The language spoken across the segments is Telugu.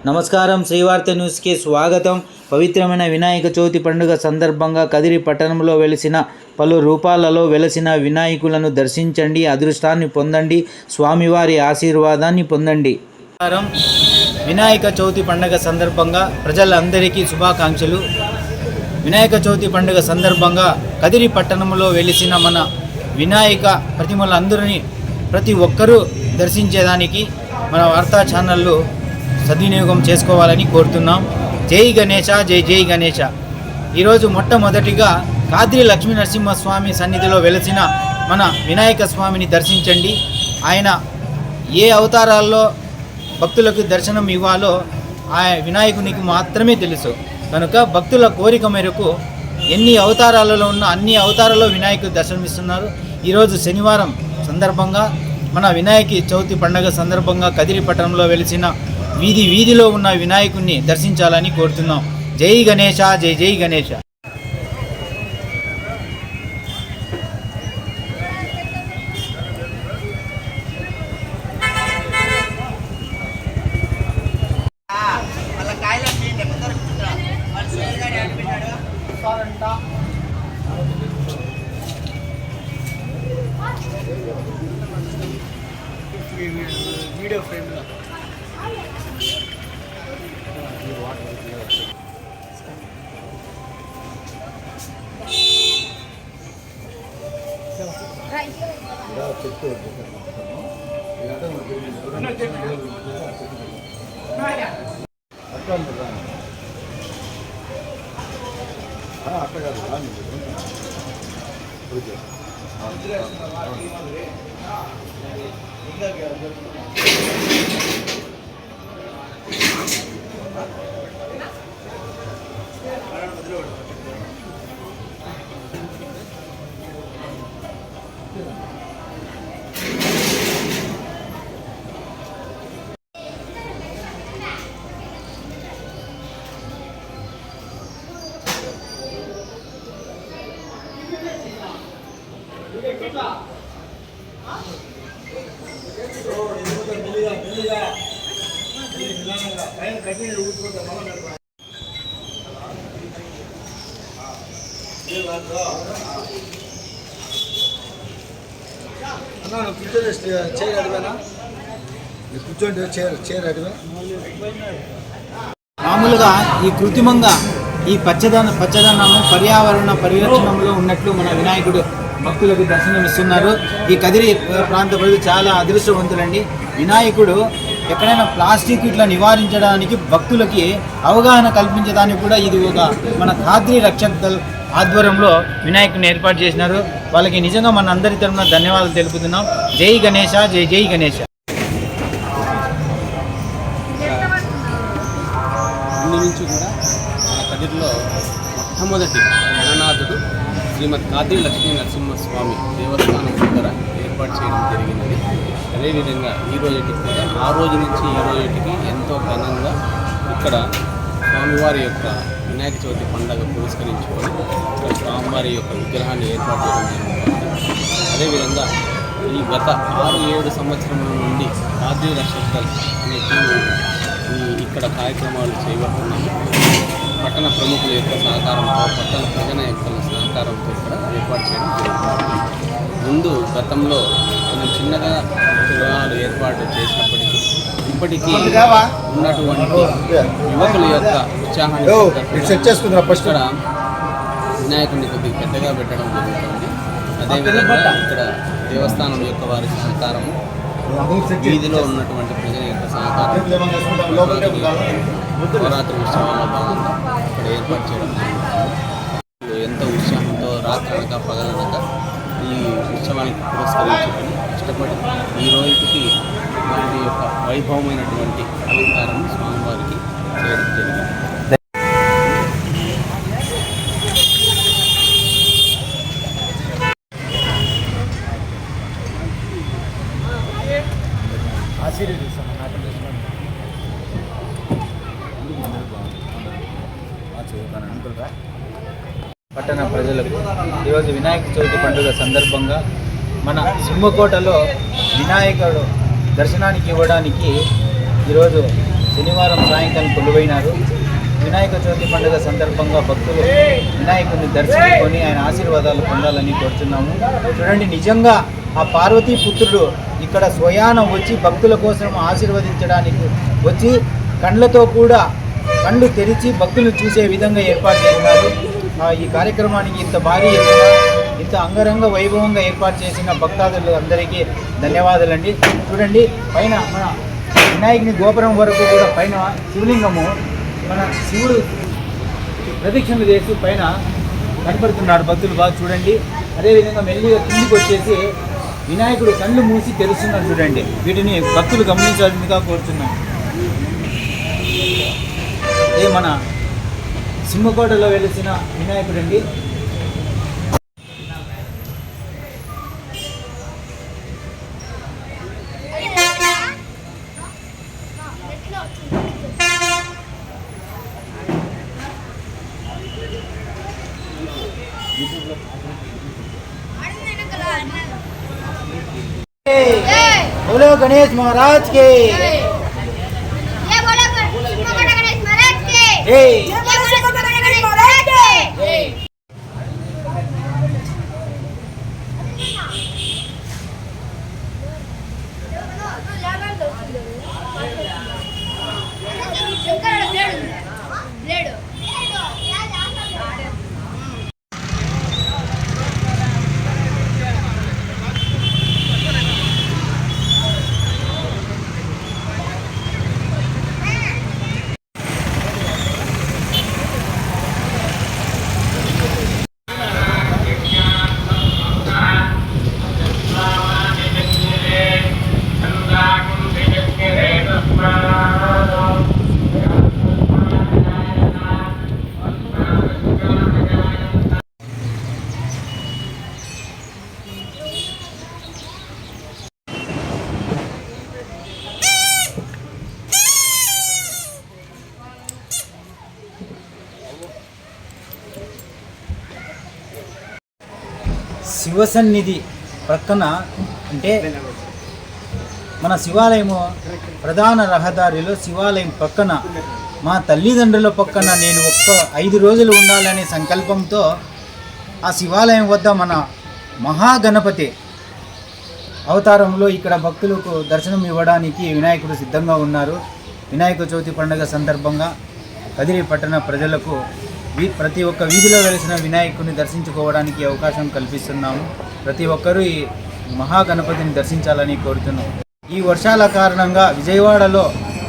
నమస్కారం, శ్రీవార్త న్యూస్కి స్వాగతం. పవిత్రమైన వినాయక చవితి పండుగ సందర్భంగా కదిరి పట్టణంలో వెలిసిన పలు రూపాలలో వెలసిన వినాయకులను దర్శించండి, అదృష్టాన్ని పొందండి, స్వామివారి ఆశీర్వాదాన్ని పొందండి. వినాయక చవితి పండుగ సందర్భంగా ప్రజలందరికీ శుభాకాంక్షలు. వినాయక చవితి పండుగ సందర్భంగా కదిరి పట్టణంలో వెలిసిన మన వినాయక ప్రతిమలందరినీ ప్రతి ఒక్కరూ దర్శించేదానికి మన వార్తా ఛానళ్ళు సద్వినియోగం చేసుకోవాలని కోరుతున్నాం. జై గణేశ, జై జై గణేశ. ఈరోజు మొట్టమొదటిగా కాద్రి లక్ష్మీ నరసింహస్వామి సన్నిధిలో వెలసిన మన వినాయక స్వామిని దర్శించండి. ఆయన ఏ అవతారాల్లో భక్తులకు దర్శనం ఇవ్వాలో ఆ వినాయకునికి మాత్రమే తెలుసు. కనుక భక్తుల కోరిక మేరకు ఎన్ని అవతారాలలో ఉన్న అన్ని అవతారాల్లో వినాయకుడు దర్శనమిస్తున్నారు. ఈరోజు శనివారం సందర్భంగా మన వినాయక చవితి పండుగ సందర్భంగా కదిరి పట్టణంలో వెలిసిన వీధిలో ఉన్న వినాయకుడిని దర్శించాలని కోరుతున్నాం. జై గణేశ, జై జై గణేశ. వీడియో ఫ్రేమ్లో మామూలుగా ఈ కృత్రిమంగా ఈ పచ్చదనము పర్యావరణ పరిరక్షణలో ఉన్నట్లు మన వినాయకుడు భక్తులకు దర్శనమిస్తున్నారు. ఈ కదిరి ప్రాంత ప్రజలు చాలా అదృష్టవంతులండి. వినాయకుడు ఎక్కడైనా ప్లాస్టిక్ ఇట్లా నివారించడానికి భక్తులకి అవగాహన కల్పించడానికి కూడా ఇది ఒక మన ఖాద్రి రక్షక్ దళ్ ఆధ్వర్యంలో వినాయకుడిని ఏర్పాటు చేసినారు. వాళ్ళకి నిజంగా మన అందరి తరఫున ధన్యవాదాలు తెలుపుతున్నాం. జై గణేశ, జై జై గణేశ. ముందు నుంచి కూడా మన కదిరిలో మొట్టమొదటి గణనాథుడు శ్రీమద్ కాద్రి లక్ష్మీ నరసింహస్వామి దేవస్థానం దగ్గర ఏర్పాటు చేయడం జరిగినది. అదేవిధంగా ఈ రోజుకి కూడా ఆ రోజు నుంచి ఈ రోజుకి ఎంతో ఘనంగా ఇక్కడ స్వామివారి యొక్క వినాయక చవితి పండుగ పురస్కరించుకొని ఇక్కడ స్వామివారి యొక్క విగ్రహాన్ని ఏర్పాటు చేయడం జరుగుతుంది. అదేవిధంగా ఈ గత 6-7 సంవత్సరముల నుండి కాద్రి రక్షక్ దళ్ అనే ఇక్కడ కార్యక్రమాలు చేయబడుతున్నాయి. పట్టణ ప్రముఖుల యొక్క సహకారంతో, పట్టణ ప్రజల యొక్క సహకారంతో ఇక్కడ ఏర్పాటు చేయడం జరుగుతుంది. ముందు గతంలో కొంచెం చిన్నగా విగ్రహాలు ఏర్పాటు చేసినప్పటికీ ఇప్పటికీ ఉన్నటువంటి యువకుల యొక్క ఉత్సాహాన్ని ఇక్కడ వినాయకుడిని కొద్దిగా పెద్దగా పెట్టడం జరుగుతుంది. అదేవిధంగా ఇక్కడ దేవస్థానం యొక్క వారి సహకారము, వీధిలో ఉన్నటువంటి ప్రజల యొక్క సహకారం నవరాత్రి ఉత్సవాల్లో భాగంగా ఇక్కడ ఏర్పాటు చేయడం జరుగుతుంది. ఎంతో ఉత్సాహంతో రాత్రనక పగలనక ఈ ఉత్సవానికి పురస్కరించుకొని ఇష్టపడి ఈ రోజుకి వారి యొక్క వైభవమైనటువంటి అలంకారం స్వామివారికి చేయడం జరిగింది. పట్టణ ప్రజలకు ఈరోజు వినాయక చవితి పండుగ సందర్భంగా మన సింహకోటలో వినాయకుడు దర్శనానికి ఇవ్వడానికి ఈరోజు శనివారం సాయంకాలం కొలువైనారు. వినాయక చవితి పండుగ సందర్భంగా భక్తులు వినాయకుడిని దర్శించుకొని ఆయన ఆశీర్వాదాలు పొందాలని కోరుతున్నాము. చూడండి, నిజంగా ఆ పార్వతీ పుత్రుడు ఇక్కడ స్వయాన వచ్చి భక్తుల కోసం ఆశీర్వదించడానికి వచ్చి కళ్ళతో కూడా కళ్ళు తెరిచి భక్తులు చూసే విధంగా ఏర్పాటు చేసినారు. ఈ కార్యక్రమానికి ఇంత భారీ ఎత్తున ఇంత అంగరంగ వైభవంగా ఏర్పాటు చేసిన భక్తాదులు అందరికీ ధన్యవాదాలండి. చూడండి, పైన మన వినాయకుని గోపురం వరకు కూడా పైన శివలింగము మన శివుడు ప్రదక్షిణలు చేసి పైన కనపడుతున్నాడు. భక్తులు బాగా చూడండి. అదేవిధంగా మెల్లిగా కిందికి వచ్చేసి వినాయకుడు కళ్ళు మూసి తెరుస్తున్నారు. చూడండి, వీటిని భక్తులు గమనించాల్సిందిగా కోరుతున్నాం. ఇది మన సింహకోటలో వెలిసిన వినాయకుడు అండి. बोलो गणेश महाराज के శివసన్నిధి ప్రక్కన అంటే మన శివాలయము ప్రధాన రహదారిలో శివాలయం పక్కన మా తల్లిదండ్రుల పక్కన నేను 5 రోజులు ఉండాలనే సంకల్పంతో ఆ శివాలయం వద్ద మన మహాగణపతి అవతారంలో ఇక్కడ భక్తులకు దర్శనం ఇవ్వడానికి వినాయకుడు సిద్ధంగా ఉన్నారు. వినాయక చవితి పండుగ సందర్భంగా కదిరి పట్టణ ప్రజలకు ప్రతి ఒక్క వీధిలో వెలిసిన వినాయకుడిని దర్శించుకోవడానికి అవకాశం కల్పిస్తున్నాము. ప్రతి ఒక్కరూ ఈ మహాగణపతిని దర్శించాలని కోరుతున్నాము. ఈ వర్షాల కారణంగా విజయవాడలో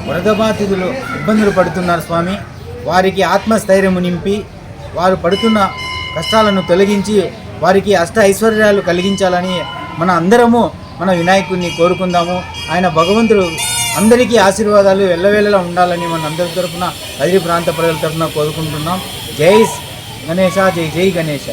వరద బాధితులు ఇబ్బందులు పడుతున్నారు స్వామి. వారికి ఆత్మస్థైర్యము నింపి వారు పడుతున్న కష్టాలను తొలగించి వారికి అష్ట ఐశ్వర్యాలు కలిగించాలని మన అందరము మన వినాయకుడిని కోరుకుందాము. ఆయన భగవంతుడు అందరికీ ఆశీర్వాదాలు ఎల్లవేళలా ఉండాలని మన అందరి తరఫున కదిరి ప్రాంత ప్రజల తరఫున కోరుకుంటున్నాం. జై గణేశ, జై జై గణేశ.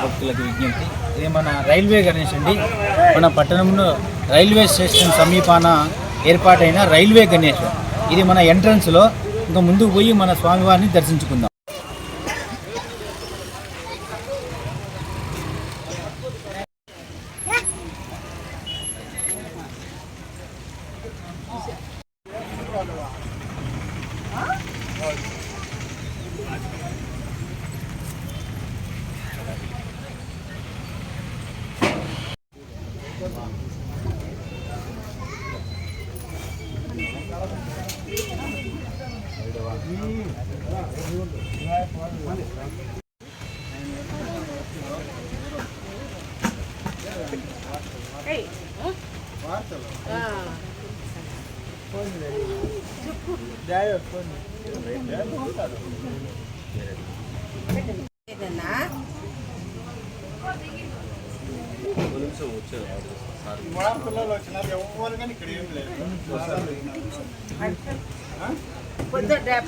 భక్తులకు విజ్ఞప్తి, ఇది మన రైల్వే గణేష్ అండి. మన పట్టణంలో రైల్వే స్టేషన్ సమీపాన ఏర్పాటైన రైల్వే గణేష్. ఇది మన ఎంట్రన్స్లో ఇంకా ముందుకు పోయి మన స్వామివారిని దర్శించుకుందాం.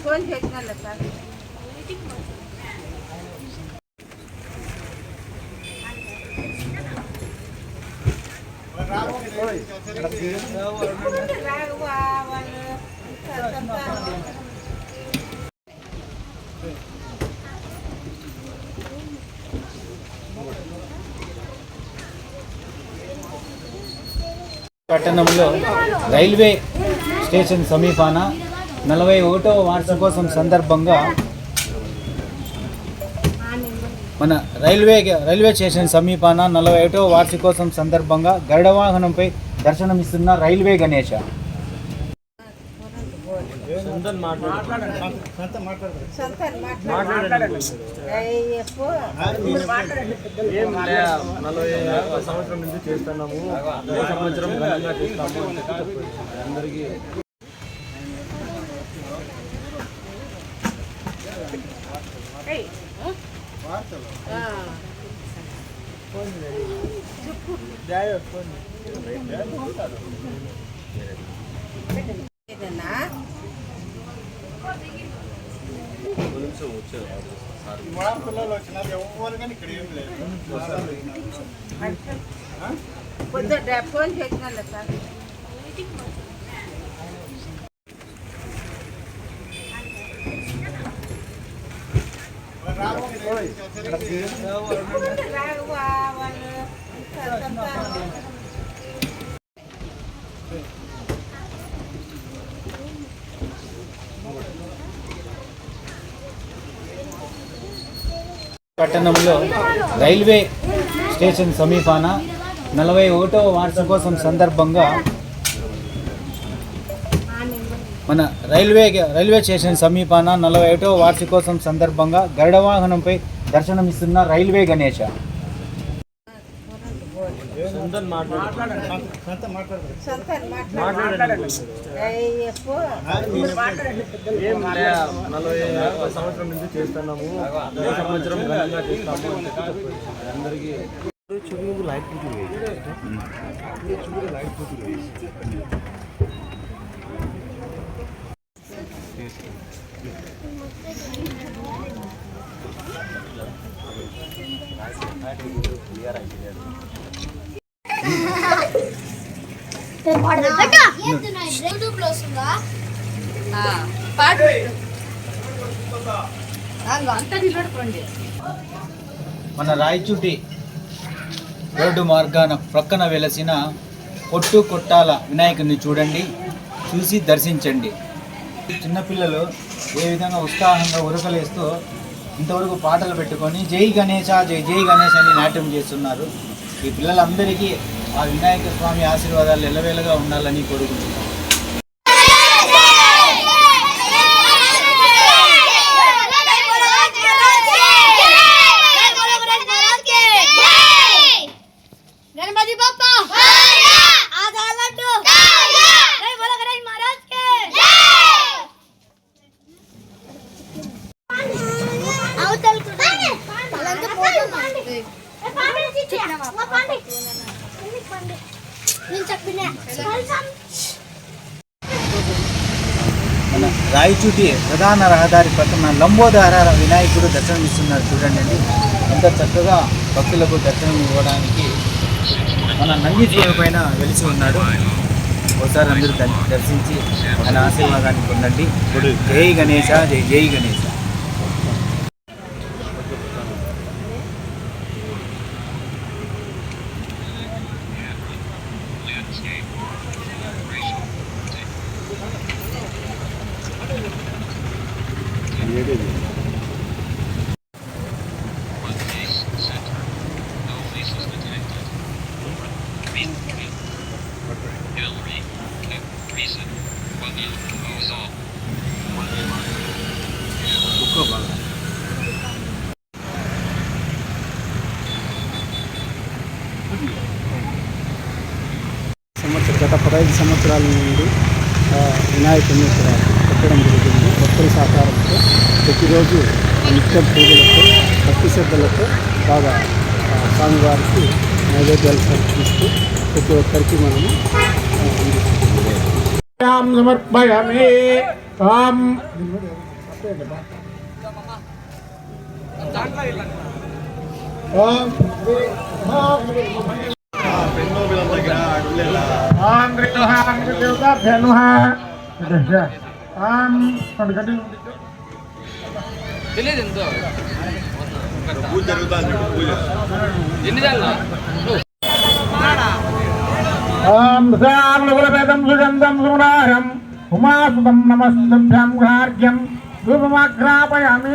ఫోన్ చేసిన సార్ పట్టణంలో రైల్వే స్టేషన్ సమీపాన 41వ వార్షికోత్సవం సందర్భంగా మన రైల్వే స్టేషన్ సమీపాన 41వ వార్షికోత్సవం సందర్భంగా గరుడ వాహనంపై దర్శనమిస్తున్న రైల్వే గణేష. సంవత్సరం నుంచి చేస్తున్నాము, సంవత్సరం ఘనంగా చేస్తాము అందరికీ. ఫోన్ చేసిన సార్ పట్టణంలో రైల్వే స్టేషన్ సమీపాన 41వ వార్షికోత్సవం సందర్భంగా మన రైల్వే స్టేషన్ సమీపాన 41వ వార్షికోత్సవం సందర్భంగా గరుడ వాహనంపై దర్శనమిస్తున్న రైల్వే గణేష. సంవత్సరం నుంచి చేస్తున్నాము, సంవత్సరం ఘనంగా చేస్తాము అందరికీ. మన రాయచూటి రోడ్డు మార్గాన ప్రక్కన వెలసిన పొట్టు కొట్టాల వినాయకుడిని చూడండి, చూసి దర్శించండి. చిన్నపిల్లలు ఏ విధంగా ఉత్సాహంగా ఉరకలేస్తూ ఇంతవరకు పాటలు పెట్టుకొని జై గణేశ జై జై గణేష్ అని నాట్యం చేస్తున్నారు. ఈ పిల్లలందరికీ ఆ వినాయక స్వామి ఆశీర్వాదాలు ఎల్లవేళగా ఉండాలని కోరుకుంటున్నాను. మన రాయచూటి ప్రధాన రహదారి పక్కన లంబోదర వినాయకుడు దర్శనమిస్తున్నారు చూడండి అండి. ఎంత చక్కగా భక్తులకు దర్శనం ఇవ్వడానికి మన నంది జీవ పైన వెలిసి ఉన్నాడు. ఒకసారి అందరూ దర్శించి ఆయన ఆశీర్వాదాన్ని పొందండి. జై గణేశ జై జై గణేశ. గత 15 సంవత్సరాల నుండి వినాయకుడిని ఇక్కడ పెట్టడం జరుగుతుంది. భక్తుల సహకారంతో ప్రతిరోజు నిత్య పూజలతో భక్తి శ్రద్ధలతో బాగా స్వామివారికి నైవేద్యాలు సమర్పిస్తూ ప్రతి ఒక్కరికి మనము సమర్పయామి. ఉమాసుతం నమస్తుభ్యం గార్గ్యం ధూపమాగ్రాపయామి.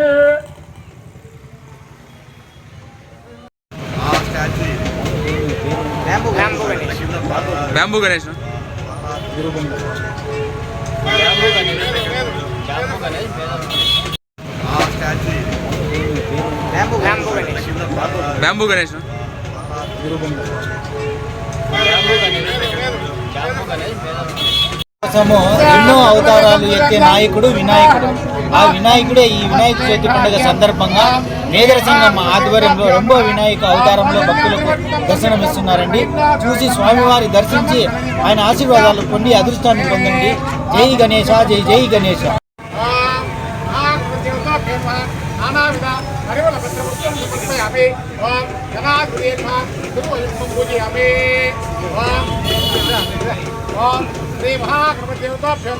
బ్యాంబూ గణేష్ బ్యాంబూ గణేష్ కోసము ఎన్నో అవతారాలు ఎత్తే నాయకుడు వినాయకుడు. ఆ వినాయకుడే ఈ వినాయక చవితి పండుగ సందర్భంగా మేదర సంఘం ఆధ్వర్యంలో రెండో వినాయక అవతారంలో భక్తులకు దర్శనమిస్తున్నారండి. చూసి స్వామివారి దర్శించి ఆయన ఆశీర్వాదాలు పొంది అదృష్టాన్ని పొందండి. జై గణేశ, జై జై గణేశ. శ్రీ మహాగణపతిదేవతాభ్యో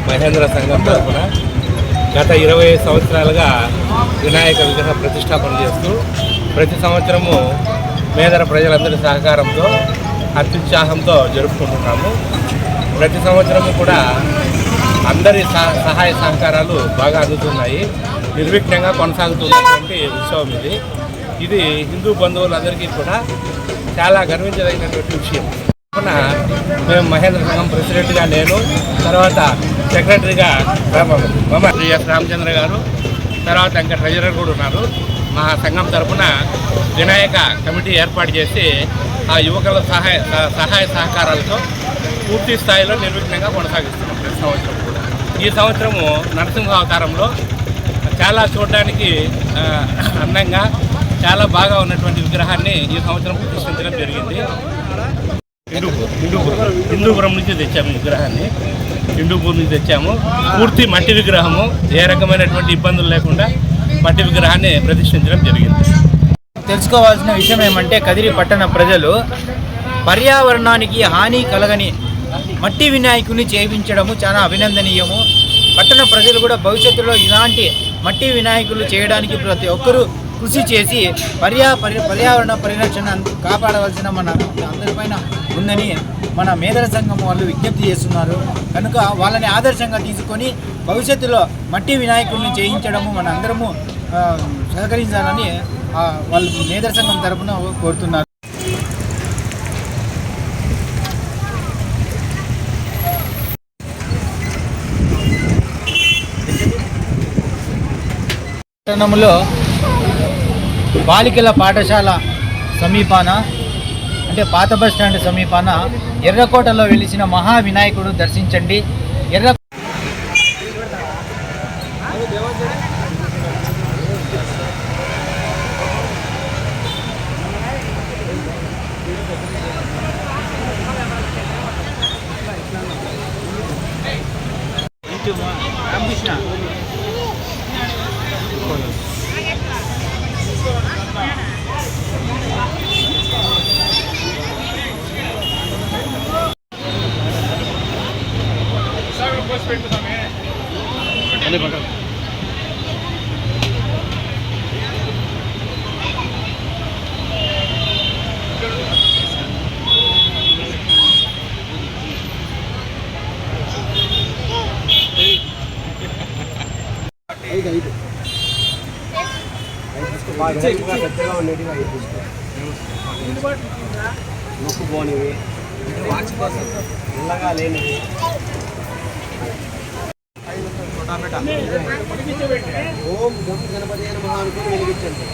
మహేంద్ర సంఘం తరఫున గత 20 సంవత్సరాలుగా వినాయక విగ్రహ ప్రతిష్టాపన చేస్తూ ప్రతి సంవత్సరము మేదర ప్రజలందరి సహకారంతో అత్యుత్సాహంతో జరుపుకుంటున్నాము. ప్రతి సంవత్సరము కూడా అందరి సహాయ సహకారాలు బాగా అందుతున్నాయి. నిర్విఘ్నంగా కొనసాగుతున్నటువంటి ఉత్సవం ఇది హిందూ బంధువులందరికీ కూడా చాలా గర్వించదగినటువంటి విషయం. మేము మహేంద్ర సంఘం ప్రెసిడెంట్గా నేను, తర్వాత సెక్రటరీగా ఎస్ రామచంద్ర గారు, తర్వాత ఇంకా ట్రెజరర్ కూడా ఉన్నారు. మా సంఘం తరఫున వినాయక కమిటీ ఏర్పాటు చేసి ఆ యువకుల సహాయ సహకారాలతో పూర్తి స్థాయిలో నిర్విఘ్నంగా కొనసాగిస్తున్నాం ప్రతి సంవత్సరం కూడా. ఈ సంవత్సరము నరసింహ అవతారంలో చాలా చూడడానికి అందంగా చాలా బాగా ఉన్నటువంటి విగ్రహాన్ని ఈ సంవత్సరం ప్రతిష్ఠించడం జరిగింది. హిందూపురం నుంచి తెచ్చాము విగ్రహాన్ని, హిందూపూర్ నుంచి తెచ్చాము. పూర్తి మట్టి విగ్రహము, ఏ రకమైనటువంటి ఇబ్బందులు లేకుండా మట్టి విగ్రహాన్ని ప్రతిష్ఠించడం జరిగింది. తెలుసుకోవాల్సిన విషయం ఏమంటే కదిరి పట్టణ ప్రజలు పర్యావరణానికి హాని కలగని మట్టి వినాయకుని చేయించడము చాలా అభినందనీయము. పట్టణ ప్రజలు కూడా భవిష్యత్తులో ఇలాంటి మట్టి వినాయకులు చేయడానికి ప్రతి ఒక్కరూ కృషి చేసి పర్యావరణ పరిరక్షణ కాపాడవలసిన మన అందరిపైన ఉందని మన మేదర సంఘం వాళ్ళు విజ్ఞప్తి చేస్తున్నారు. కనుక వాళ్ళని ఆదర్శంగా తీసుకొని భవిష్యత్తులో మట్టి వినాయకుల్ని చేయించడము మన అందరము సహకరించాలని వాళ్ళు మేదర సంఘం తరఫున కోరుతున్నారు. పట్టణంలో బాలికల పాఠశాల సమీపాన అంటే పాత బస్ స్టాండ్ సమీపాన ఎర్రకోటలో వెలిసిన మహా వినాయకుడు దర్శించండి. రామకృష్ణ నొక్కు పోనివి వాచ్ కోసం నల్లగా లేనివి ఓం గం గణపతి అని మహా అనుకుని వెలిగించండి.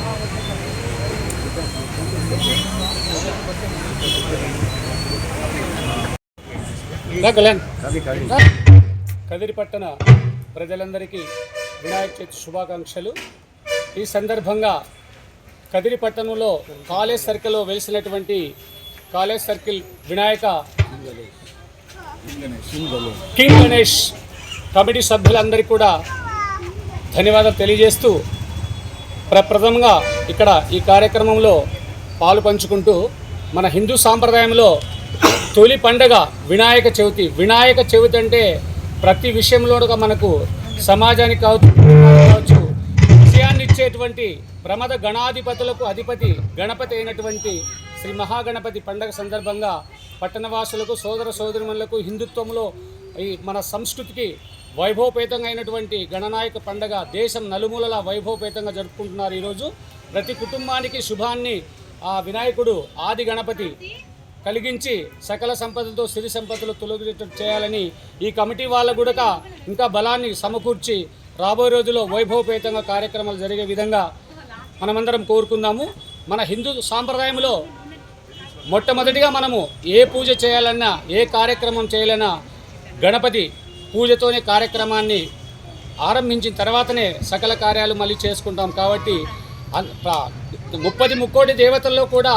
కదిరి పట్టణ ప్రజలందరికీ వినాయక చవితి శుభాకాంక్షలు. ఈ సందర్భంగా కదిరి పట్టణంలో కాలేజ్ సర్కిల్లో వెలిసినటువంటి college circle Vinayaka king Ganesh committee సభ్యులందరికీ కూడా ధన్యవాదాలు తెలియజేస్తూ ప్రప్రథమంగా ఇక్కడ ఈ కార్యక్రమంలో పాలు పంచుకుంటూ మన హిందూ సాంప్రదాయంలో తొలి పండగ వినాయక చవితి. వినాయక చవితి అంటే ప్రతి విషయంలోగా మనకు సమాజానికి కావచ్చు విజయాన్ని ఇచ్చేటువంటి ప్రమద గణాధిపతులకు అధిపతి గణపతి అయినటువంటి శ్రీ మహాగణపతి పండగ సందర్భంగా పట్టణవాసులకు సోదర సోదరిమణులకు హిందుత్వంలో ఈ మన సంస్కృతికి వైభవపేతంగా అయినటువంటి గణనాయక పండగ దేశం నలుమూలలా వైభవపేతంగా జరుపుకుంటున్నారు. ఈరోజు ప్రతి కుటుంబానికి శుభాన్ని ఆ వినాయకుడు ఆది గణపతి కలిగించి సకల సంపదలతో సిరి సంపదలు తొలగించేటట్టు చేయాలని ఈ కమిటీ వాళ్ళ కూడా ఇంకా బలాన్ని సమకూర్చి రాబోయే రోజుల్లో వైభవపేతంగా కార్యక్రమాలు జరిగే విధంగా మనమందరం కోరుకుందాము. మన హిందూ సాంప్రదాయంలో మొట్టమొదటిగా మనము ఏ పూజ చేయాలన్నా ఏ కార్యక్రమం చేయాలన్నా గణపతి పూజతోనే కార్యక్రమాన్ని ఆరంభించిన తర్వాతనే సకల కార్యాలు మళ్ళీ చేసుకుంటాం. కాబట్టి 30 దేవతల్లో కూడా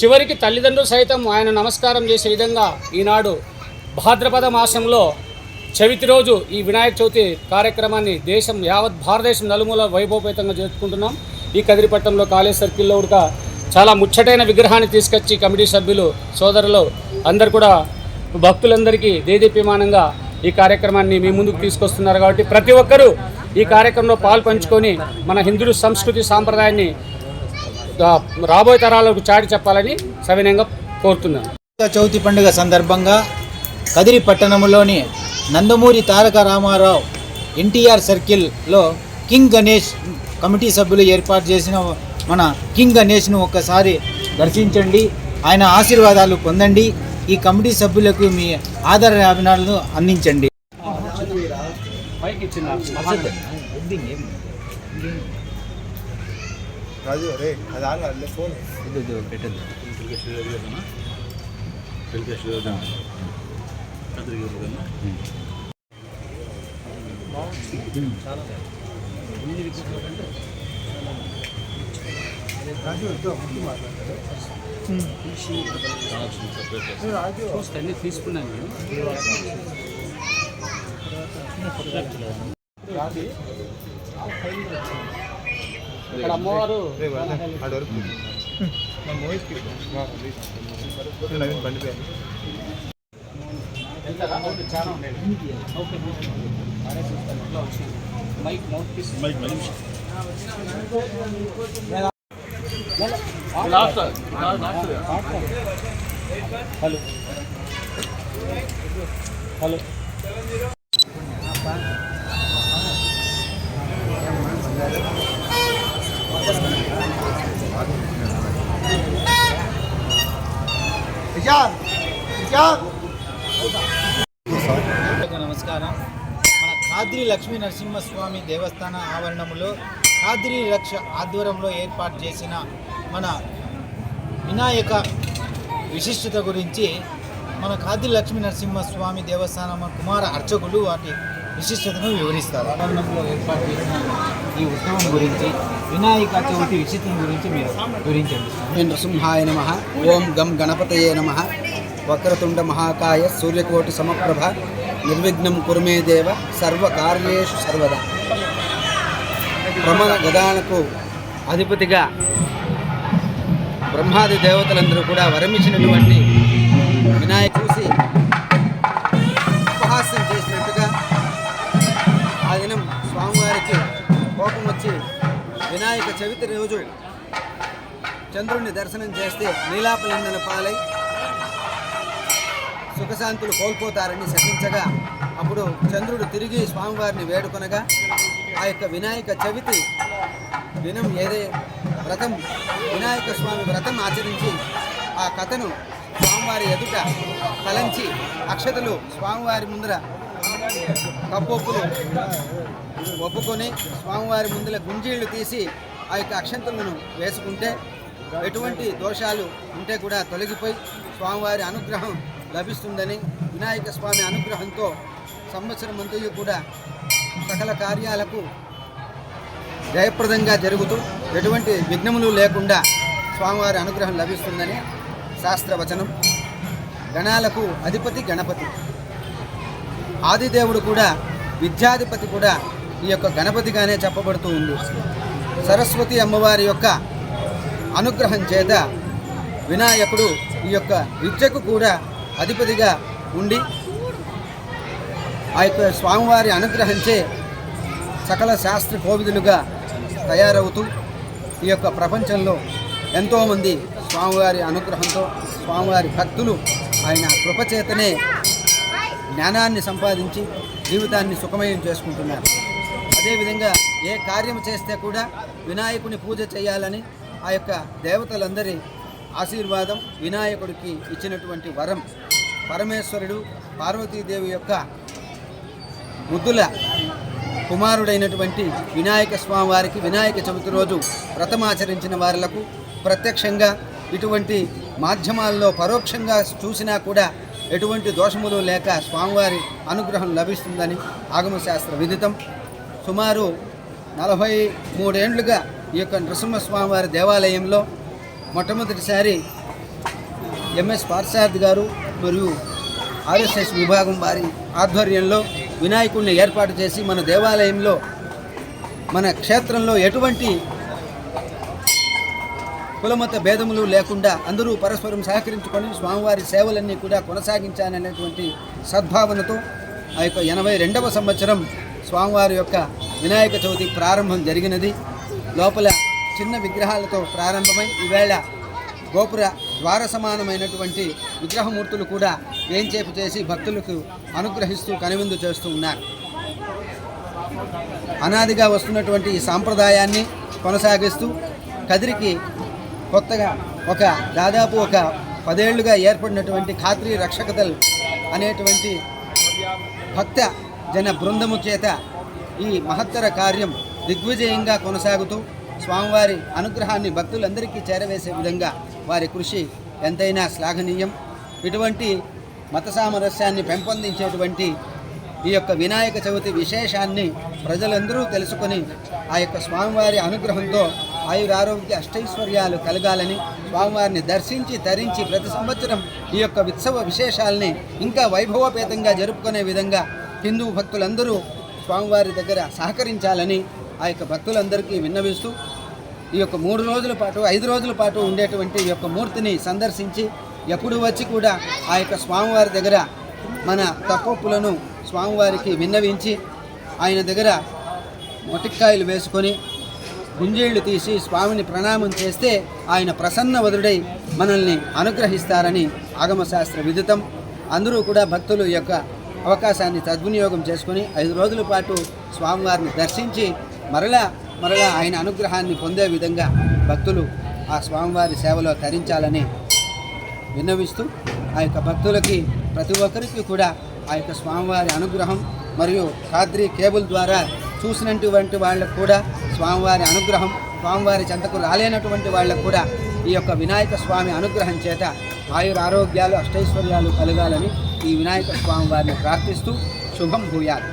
చివరికి తల్లిదండ్రులు సైతం ఆయన నమస్కారం చేసే విధంగా ఈనాడు భాద్రపద మాసంలో చవితి రోజు ఈ వినాయక చవితి కార్యక్రమాన్ని యావత్ భారతదేశం నలుమూల వైభవపేతంగా జరుపుకుంటున్నాం. ఈ కదిరిపట్నంలో కాలేజ్ సర్కిల్లో కూడా చాలా ముచ్చటైన విగ్రహాన్ని తీసుకొచ్చి కమిటీ సభ్యులు సోదరులు అందరు కూడా భక్తులందరికీ దేదీప్యమానంగా ఈ కార్యక్రమాన్ని మీ ముందుకు తీసుకొస్తున్నారు. కాబట్టి ప్రతి ఒక్కరూ ఈ కార్యక్రమంలో పాలు పంచుకొని మన హిందూ సంస్కృతి సాంప్రదాయాన్ని రాబోయే తరాలకు చాటి చెప్పాలని సవినయంగా కోరుతున్నాను. చవితి పండుగ సందర్భంగా కదిరి పట్టణంలోని నందమూరి తారక రామారావు ఎన్టీఆర్ సర్కిల్లో కింగ్ గణేష్ కమిటీ సభ్యులు ఏర్పాటు చేసిన మన కింగ్ గణేష్ను ఒక్కసారి దర్శించండి, ఆయన ఆశీర్వాదాలు పొందండి. ఈ కమిటీ సభ్యులకు మీ ఆదర అభినందనలు అందించండి. తీసుకున్నాను. ఇక్కడ అమ్మవారు mic mouthpiece hello hello నమస్కారం. మన ఖాద్రి లక్ష్మీ నరసింహస్వామి దేవస్థాన ఆవరణంలో ఖాద్రి రక్ష ఆధ్వర్యంలో ఏర్పాటు చేసిన మన వినాయక విశిష్టత గురించి మన ఖాద్రి లక్ష్మీ నరసింహస్వామి దేవస్థానం కుమార అర్చకులు వాటి విశిష్టతను వివరిస్తారు. ఆవరణంలో ఏర్పాటు చేసిన ఈ ఉత్సవం గురించి వినాయక చవితి విశిష్టత గురించి మీరు వివరించండి. నృసింహాయ నమః. ఓం గం గణపతయే నమః. వక్రతుండ మహాకాయ సూర్యకోటి సమప్రభ నిర్విఘ్నం కురుమే దేవ సర్వకార్యేషు సర్వదా. ప్రమద గదాలకు అధిపతిగా బ్రహ్మాది దేవతలందరూ కూడా వరమిచ్చినటువంటి వినాయక చూసి ఉపహాస్యం చేసినట్టుగా వినాయక చవితి రోజు చంద్రుడిని దర్శనం చేస్తే నీలాపలిందన పాలై సుఖశాంతులు కోల్పోతారని శపించగా అప్పుడు చంద్రుడు తిరిగి స్వామివారిని వేడుకొనగా ఆ యొక్క వినాయక చవితి దినం వ్రతం వినాయక స్వామి వ్రతం ఆచరించి ఆ కథను స్వామివారి ఎదుట తలంచి అక్షతలు స్వామివారి ముందర కప్పొప్పులు ఒప్పుకొని స్వామివారి ముందర గుంజీళ్లు తీసి ఆ యొక్క అక్షంతలను వేసుకుంటే ఎటువంటి దోషాలు ఉంటే కూడా తొలగిపోయి స్వామివారి అనుగ్రహం లభిస్తుందని వినాయక స్వామి అనుగ్రహంతో సంవత్సరం అంతయు కూడా సకల కార్యాలకు జయప్రదంగా జరుగుతూ ఎటువంటి విఘ్నములు లేకుండా స్వామివారి అనుగ్రహం లభిస్తుందని శాస్త్రవచనం. గణాలకు అధిపతి గణపతి, ఆదిదేవుడు కూడా విద్యాధిపతి కూడా ఈ యొక్క గణపతిగానే చెప్పబడుతూ ఉంది. సరస్వతి అమ్మవారి యొక్క అనుగ్రహం చేత వినాయకుడు ఈ యొక్క విద్యకు కూడా అధిపతిగా ఉండి ఆ యొక్క స్వామివారి అనుగ్రహించే సకల శాస్త్ర కోవిదులుగా తయారవుతూ ఈ యొక్క ప్రపంచంలో ఎంతోమంది స్వామివారి అనుగ్రహంతో స్వామివారి భక్తులు ఆయన కృపచేతనే జ్ఞానాన్ని సంపాదించి జీవితాన్ని సుఖమయం చేసుకుంటున్నారు. అదేవిధంగా ఏ కార్యం చేస్తే కూడా వినాయకుని పూజ చేయాలని ఆ యొక్క దేవతలందరి ఆశీర్వాదం వినాయకుడికి ఇచ్చినటువంటి వరం. పరమేశ్వరుడు పార్వతీదేవి యొక్క ముద్దుల కుమారుడైనటువంటి వినాయక స్వామి వారికి వినాయక చవితి రోజు వ్రతమాచరించిన వారులకు ప్రత్యక్షంగా ఇటువంటి మాధ్యమాల్లో పరోక్షంగా చూసినా కూడా ఎటువంటి దోషములు లేక స్వామివారి అనుగ్రహం లభిస్తుందని ఆగమశాస్త్ర విదితం. సుమారు 43 ఏండ్లుగా ఈ యొక్క నృసింహస్వామివారి దేవాలయంలో మొట్టమొదటిసారి ఎంఎస్ పార్సారథి గారు మరియు ఆర్ఎస్ఎస్ విభాగం వారి ఆధ్వర్యంలో వినాయకుడిని ఏర్పాటు చేసి మన దేవాలయంలో మన క్షేత్రంలో ఎటువంటి కులమత భేదములు లేకుండా అందరూ పరస్పరం సహకరించుకొని స్వామివారి సేవలన్నీ కూడా కొనసాగించాలనేటువంటి సద్భావనతో ఆ యొక్క 82వ సంవత్సరం స్వామివారి యొక్క వినాయక చవితి ప్రారంభం జరిగినది. లోపల చిన్న విగ్రహాలతో ప్రారంభమై ఈవేళ గోపుర ద్వార సమానమైనటువంటి విగ్రహమూర్తులు కూడా వేంచేపు చేసి భక్తులకు అనుగ్రహిస్తూ కనువిందు చేస్తూ ఉన్నారు. అనాదిగా వస్తున్నటువంటి ఈ సాంప్రదాయాన్ని కొనసాగిస్తూ కదిరికి కొత్తగా దాదాపు ఒక 10 ఏళ్లుగా ఏర్పడినటువంటి ఖాత్రీ రక్షక దళ్ అనేటువంటి భక్త జన బృందము చేత ఈ మహత్తర కార్యం దిగ్విజయంగా కొనసాగుతూ స్వామివారి అనుగ్రహాన్ని భక్తులందరికీ చేరవేసే విధంగా వారి కృషి ఎంతైనా శ్లాఘనీయం. ఇటువంటి మత సామరస్యాన్ని పెంపొందించేటువంటి ఈ యొక్క వినాయక చవితి విశేషాన్ని ప్రజలందరూ తెలుసుకొని ఆ యొక్క స్వామివారి అనుగ్రహంతో ఆయురారోగ్య అష్టైశ్వర్యాలు కలగాలని స్వామివారిని దర్శించి తరించి ప్రతి సంవత్సరం ఈ యొక్క ఉత్సవ విశేషాలని ఇంకా వైభవపేతంగా జరుపుకునే విధంగా హిందూ భక్తులందరూ స్వామివారి దగ్గర సహకరించాలని ఆ యొక్క భక్తులందరికీ విన్నవిస్తూ ఈ యొక్క 3 రోజుల పాటు 5 రోజుల పాటు ఉండేటువంటి ఈ యొక్క మూర్తిని సందర్శించి ఎప్పుడు వచ్చి కూడా ఆ యొక్క స్వామివారి దగ్గర మన తప్పొప్పులను స్వామివారికి విన్నవించి ఆయన దగ్గర మొటిక్కాయలు వేసుకొని గుంజీళ్లు తీసి స్వామిని ప్రణామం చేస్తే ఆయన ప్రసన్నవదుడై మనల్ని అనుగ్రహిస్తారని ఆగమశాస్త్ర విదితం. అందరూ కూడా భక్తులు ఈ యొక్క అవకాశాన్ని సద్వినియోగం చేసుకుని 5 రోజుల పాటు స్వామివారిని దర్శించి మరలా ఆయన అనుగ్రహాన్ని పొందే విధంగా భక్తులు ఆ స్వామివారి సేవలో తరించాలని విన్నవిస్తూ ఆ యొక్క భక్తులకి ప్రతి ఒక్కరికి కూడా ఆ యొక్క స్వామివారి అనుగ్రహం మరియు ఖాద్రీ కేబుల్ ద్వారా చూసినటువంటి వాళ్ళకు కూడా స్వామివారి అనుగ్రహం, స్వామివారి చెంతకు రాలేనటువంటి వాళ్ళకు కూడా ఈ యొక్క వినాయక స్వామి అనుగ్రహం చేత ఆయురారోగ్యాలు అష్టైశ్వర్యాలు కలగాలని ఈ వినాయక స్వామి వారిని ప్రార్థిస్తూ శుభం భూయాత్.